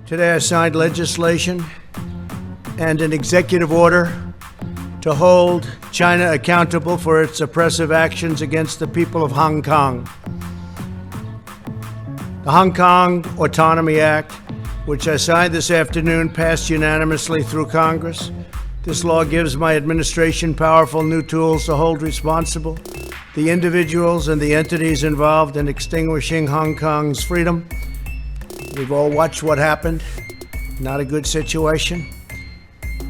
Today I signed legislation and an executive order to hold China accountable for its oppressive actions against the people of Hong Kong. The Hong Kong Autonomy Act, which I signed this afternoon, passed unanimously through Congress. This law gives my administration powerful new tools to hold responsible the individuals and the entities involved in extinguishing Hong Kong's freedom. We've all watched what happened. Not a good situation.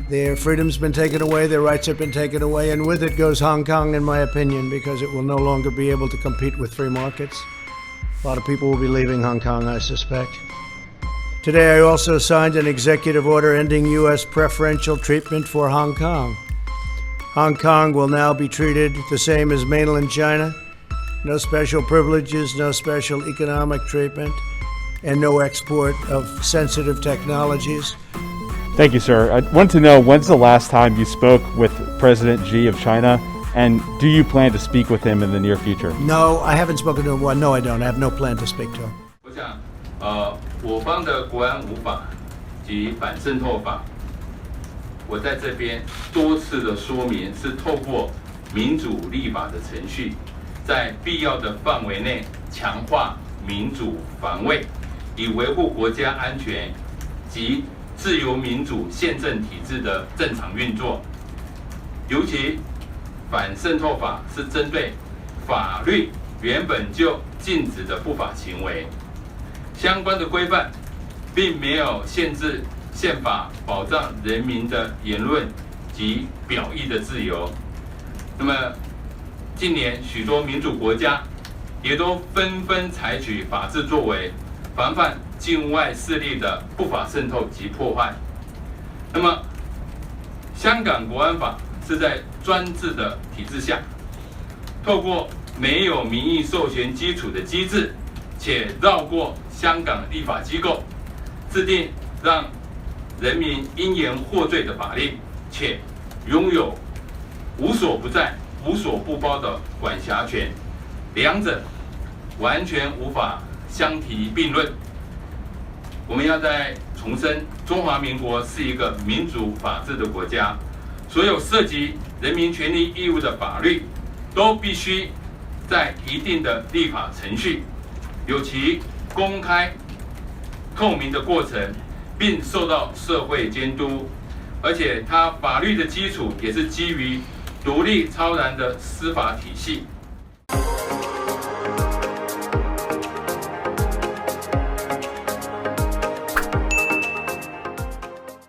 Their freedom's been taken away, their rights have been taken away, and with it goes Hong Kong, in my opinion, because it will no longer be able to compete with free markets. A lot of people will be leaving Hong Kong, I suspect. Today, I also signed an executive order ending U.S. preferential treatment for Hong Kong. Hong Kong will now be treated the same as mainland China. No special privileges, no special economic treatment, and no export of sensitive technologies. Thank you, sir. I want to know, when's the last time you spoke with President Xi of China, and do you plan to speak with him in the near future? No, I haven't spoken to him. Well, no, I don't. I have no plan to speak to him. 我想，我方的国安五法及反渗透法，我在这边多次的说明，是透过民主立法的程序，在必要的范围内强化民主防卫，以维护国家安全及自由民主宪政体制的正常运作。尤其反渗透法是针对法律原本就禁止的不法行为，相关的规范并没有限制宪法保障人民的言论及表意的自由。那么，近年许多民主国家也都纷纷采取法治作为，防范境外势力的不法渗透及破坏。那么，香港国安法是在专制的体制下，透过没有民意授权基础的机制，且绕过香港立法机构，制定让人民因言获罪的法令，且拥有无所不在、无所不包的管辖权，两者完全无法相提并论。我们要再重申，中华民国是一个民主法治的国家，所有涉及人民权利义务的法律，都必须在一定的立法程序，有其公开、透明的过程，并受到社会监督，而且它法律的基础也是基于独立超然的司法体系。